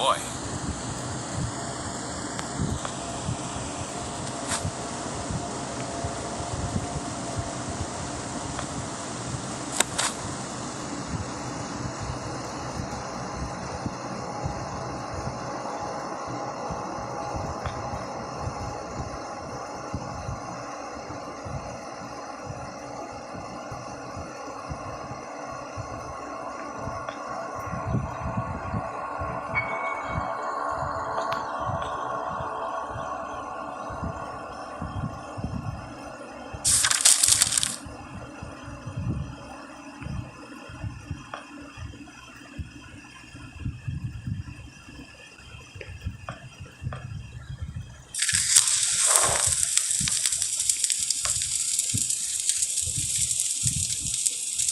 boy.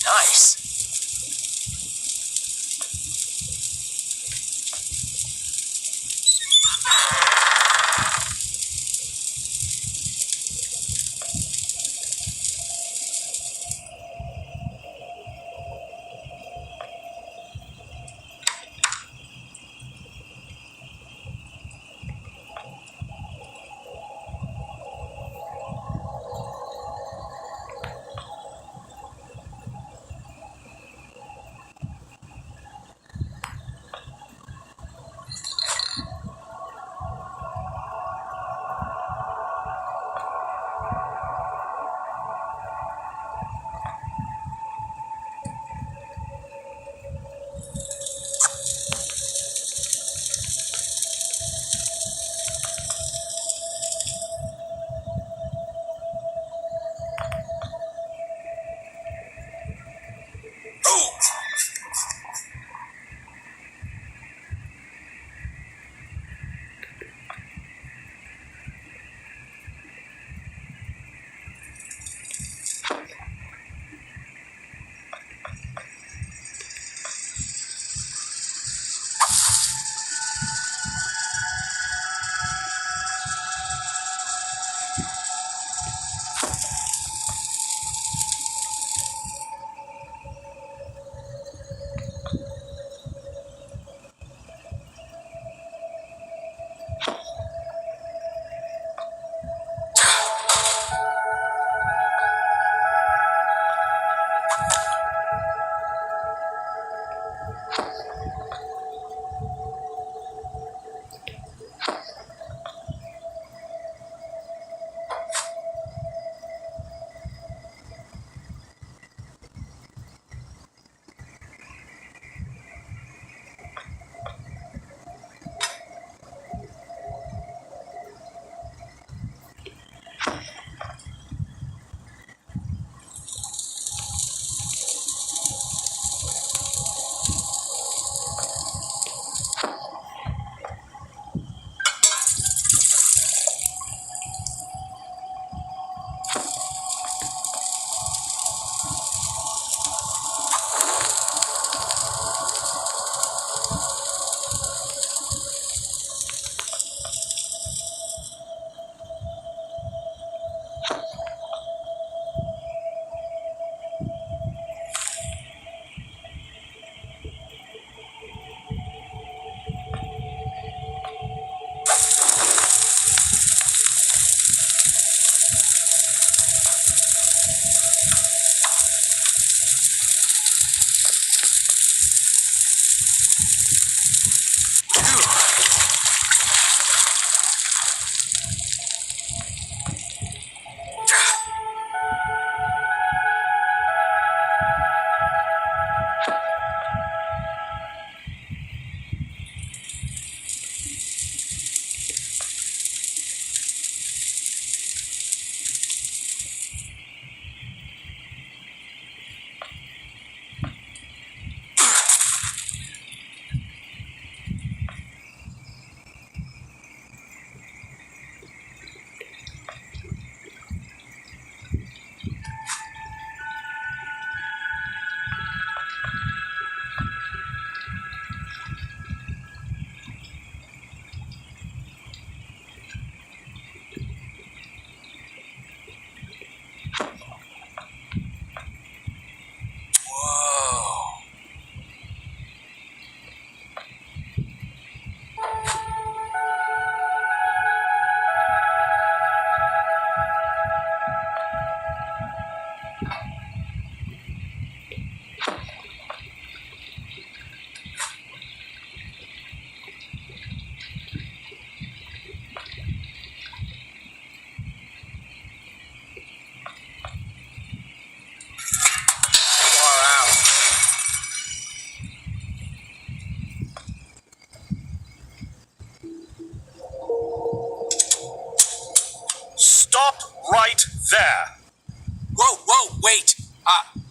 Nice.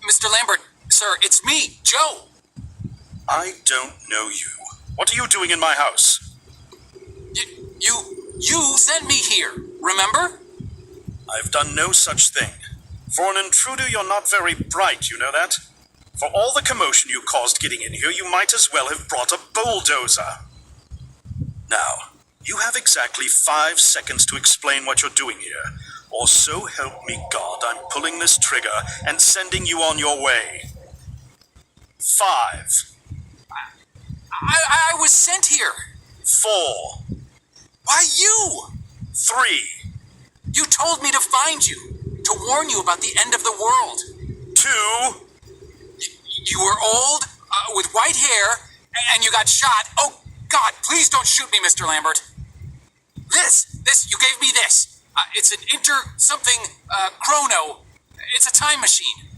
Mr. Lambert, sir, it's me, Joe. I don't know you. What are you doing in my house? You sent me here, remember? I've done no such thing. For an intruder, you're not very bright, you know that? For all the commotion you caused getting in here, you might as well have brought a bulldozer. Now, you have exactly 5 seconds to explain what you're doing here, or so help me God, I'm pulling this trigger and sending you on your way. 5. I was sent here. 4. Why you? 3. You told me to find you, to warn you about the end of the world. 2. You were old, with white hair, and you got shot. Oh, God, please don't shoot me, Mr. Lambert. This, you gave me this. It's an chrono. It's a time machine.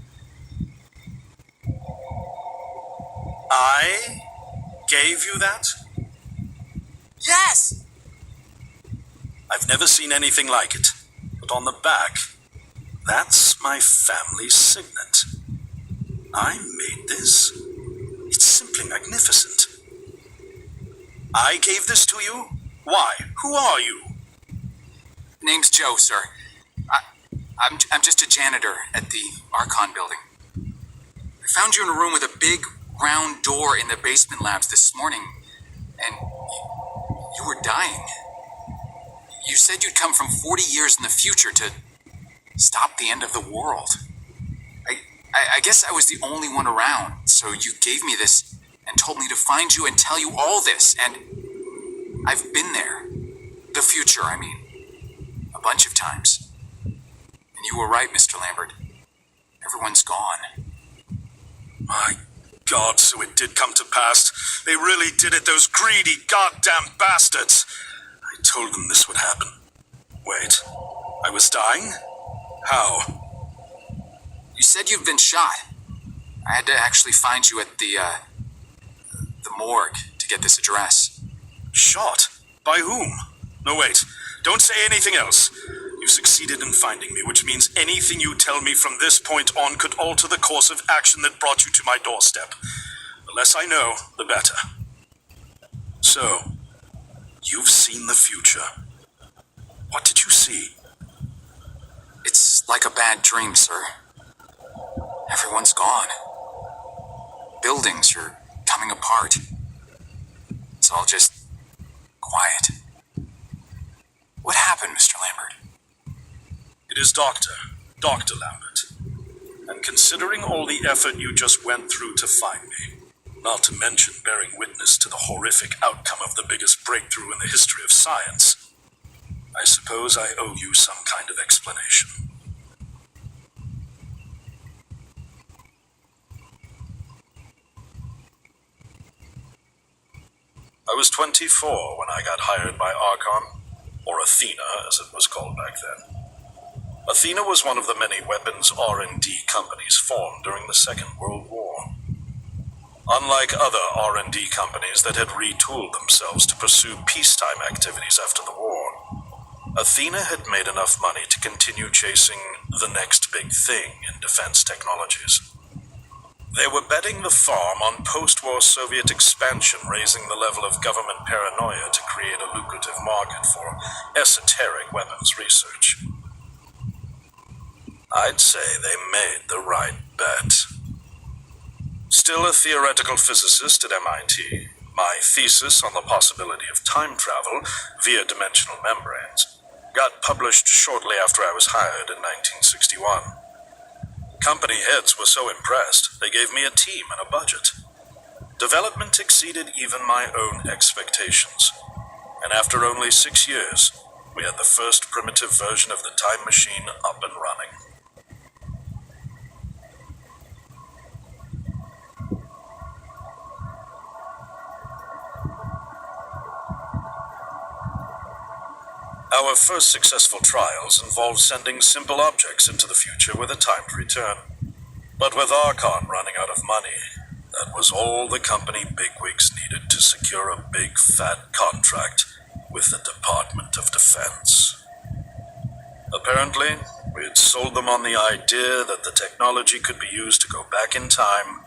I gave you that? Yes! I've never seen anything like it. But on the back, that's my family's signet. I made this. It's simply magnificent. I gave this to you? Why? Who are you? Name's Joe, sir. I'm just a janitor at the Archon building. I found you in a room with a big, round door in the basement labs this morning, and you were dying. You said you'd come from 40 years in the future to stop the end of the world. I guess I was the only one around, so you gave me this and told me to find you and tell you all this, and I've been there. The future, I mean. A bunch of times. And you were right, Mr. Lambert. Everyone's gone. My God, so it did come to pass. They really did it, those greedy goddamn bastards. I told them this would happen. Wait, I was dying? How? You said you'd been shot. I had to actually find you at the morgue to get this address. Shot? By whom? No, wait. Don't say anything else. You succeeded in finding me, which means anything you tell me from this point on could alter the course of action that brought you to my doorstep. The less I know, the better. So, you've seen the future. What did you see? It's like a bad dream, sir. Everyone's gone. Buildings are coming apart. It's all just quiet. What happened, Mr. Lambert? It is Dr. Lambert. And considering all the effort you just went through to find me, not to mention bearing witness to the horrific outcome of the biggest breakthrough in the history of science, I suppose I owe you some kind of explanation. I was 24 when I got hired by Archon, or Athena as it was called back then. Athena was one of the many weapons R&D companies formed during the Second World War. Unlike other R&D companies that had retooled themselves to pursue peacetime activities after the war, Athena had made enough money to continue chasing the next big thing in defense technologies. They were betting the farm on post-war Soviet expansion, raising the level of government paranoia to create a lucrative market for esoteric weapons research. I'd say they made the right bet. Still a theoretical physicist at MIT, my thesis on the possibility of time travel via dimensional membranes got published shortly after I was hired in 1961. Company heads were so impressed, they gave me a team and a budget. Development exceeded even my own expectations, and after only 6 years, we had the first primitive version of the time machine up and running. Our first successful trials involved sending simple objects into the future with a timed return. But with Archon running out of money, that was all the company bigwigs needed to secure a big fat contract with the Department of Defense. Apparently, we We had sold them on the idea that the technology could be used to go back in time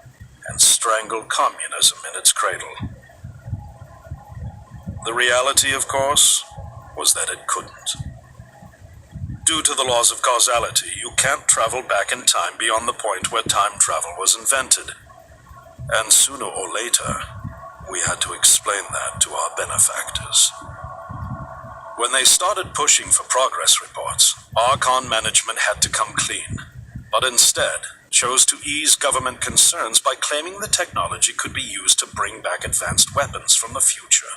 and strangle communism in its cradle. The reality, of course, was that it couldn't. Due to the laws of causality, you can't travel back in time beyond the point where time travel was invented. And sooner or later, we had to explain that to our benefactors. When they started pushing for progress reports, Archon management had to come clean, but instead chose to ease government concerns by claiming the technology could be used to bring back advanced weapons from the future.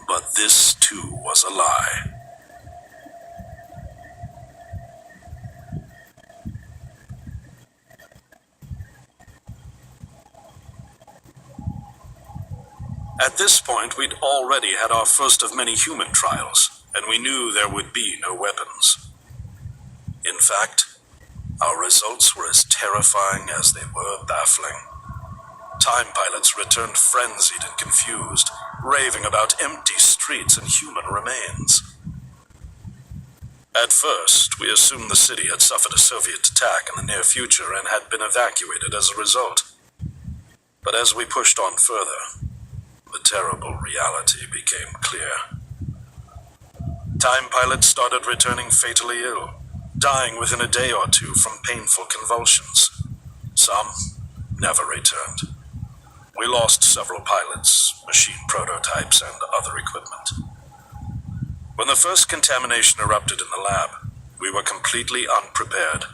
But this, too, was a lie. At this point, we'd already had our first of many human trials, and we knew there would be no weapons. In fact, our results were as terrifying as they were baffling. Time pilots returned frenzied and confused, raving about empty streets and human remains. At first, we assumed the city had suffered a Soviet attack in the near future and had been evacuated as a result. But as we pushed on further, the terrible reality became clear. Time pilots started returning fatally ill, dying within a day or two from painful convulsions. Some never returned. We lost several pilots, machine prototypes, and other equipment. When the first contamination erupted in the lab, we were completely unprepared,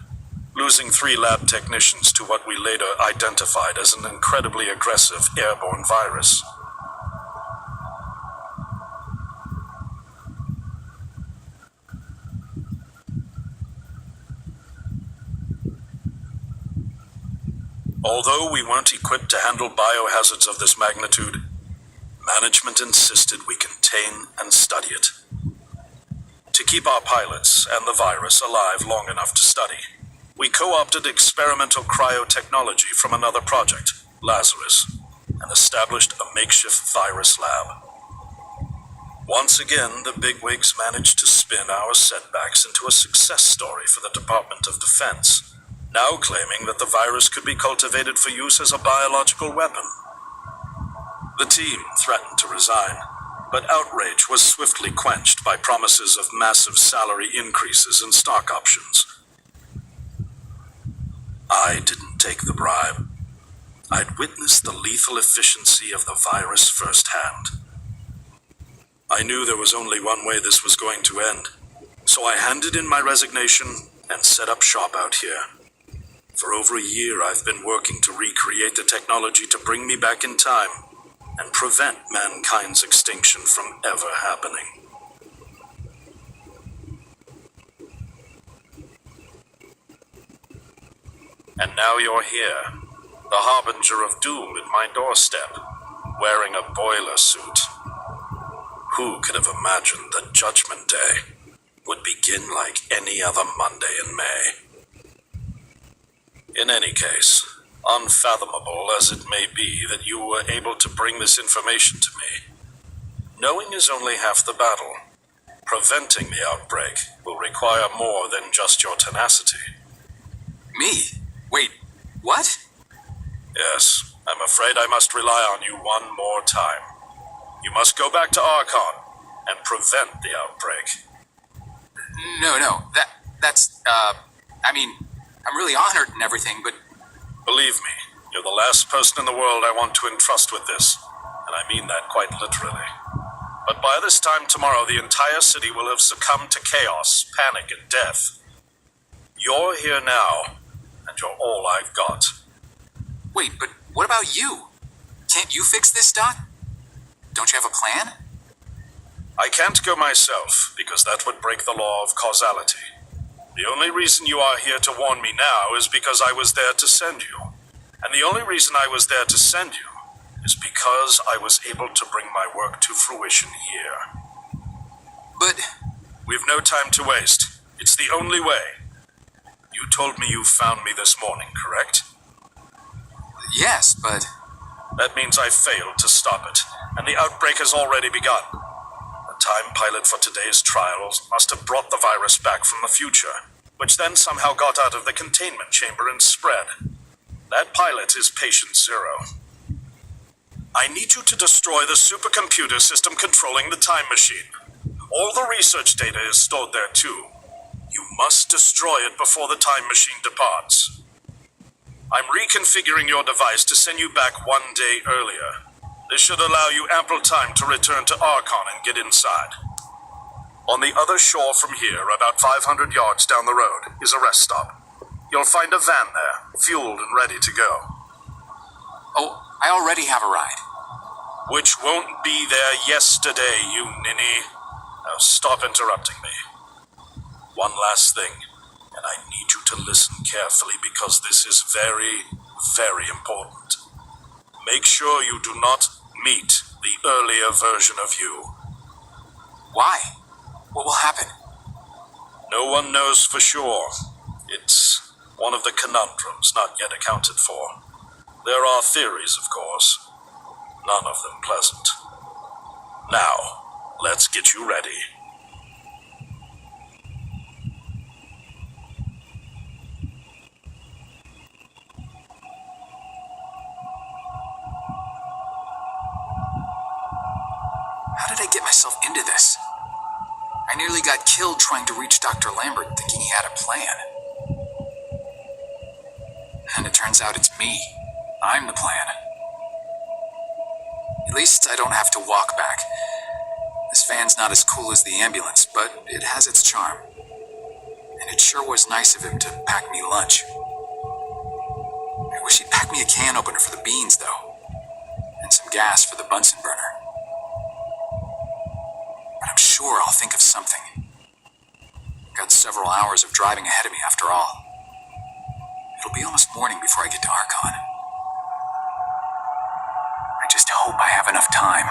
losing 3 lab technicians to what we later identified as an incredibly aggressive airborne virus. Although we weren't equipped to handle biohazards of this magnitude, management insisted we contain and study it. To keep our pilots and the virus alive long enough to study, we co-opted experimental cryotechnology from another project, Lazarus, and established a makeshift virus lab. Once again, the bigwigs managed to spin our setbacks into a success story for the Department of Defense, now claiming that the virus could be cultivated for use as a biological weapon. The team threatened to resign, but outrage was swiftly quenched by promises of massive salary increases and stock options. I didn't take the bribe. I'd witnessed the lethal efficiency of the virus firsthand. I knew there was only one way this was going to end, so I handed in my resignation and set up shop out here. For over a year, I've been working to recreate the technology to bring me back in time and prevent mankind's extinction from ever happening. And now you're here, the harbinger of doom at my doorstep, wearing a boiler suit. Who could have imagined that Judgment Day would begin like any other Monday in May? In any case, unfathomable as it may be that you were able to bring this information to me, knowing is only half the battle. Preventing the outbreak will require more than just your tenacity. Me? Wait, what? Yes, I'm afraid I must rely on you one more time. You must go back to Archon and prevent the outbreak. No, that's, I'm really honored and everything, but... Believe me, you're the last person in the world I want to entrust with this, and I mean that quite literally. But by this time tomorrow, the entire city will have succumbed to chaos, panic, and death. You're here now, and you're all I've got. Wait, but what about you? Can't you fix this, Doc? Don't you have a plan? I can't go myself, because that would break the law of causality. The only reason you are here to warn me now is because I was there to send you. And the only reason I was there to send you is because I was able to bring my work to fruition here. But... We've no time to waste. It's the only way. You told me you found me this morning, correct? Yes, but... That means I failed to stop it, and the outbreak has already begun. Time pilot for today's trials must have brought the virus back from the future, which then somehow got out of the containment chamber and spread. That pilot is Patient Zero. I need you to destroy the supercomputer system controlling the time machine. All the research data is stored there too. You must destroy it before the time machine departs. I'm reconfiguring your device to send you back 1 day earlier. This should allow you ample time to return to Archon and get inside. On the other shore from here, about 500 yards down the road, is a rest stop. You'll find a van there, fueled and ready to go. Oh, I already have a ride. Which won't be there yesterday, you ninny. Now stop interrupting me. One last thing, and I need you to listen carefully because this is very, very important. Make sure you do not meet the earlier version of you. Why? What will happen? No one knows for sure. It's one of the conundrums not yet accounted for. There are theories, of course. None of them pleasant. Now, let's get you ready. How did I get myself into this? I nearly got killed trying to reach Dr. Lambert thinking he had a plan. And it turns out it's me. I'm the plan. At least I don't have to walk back. This van's not as cool as the ambulance, but it has its charm. And it sure was nice of him to pack me lunch. I wish he'd pack me a can opener for the beans, though. And some gas for the Bunsen burner. But I'm sure I'll think of something. Got several hours of driving ahead of me after all. It'll be almost morning before I get to Archon. I just hope I have enough time.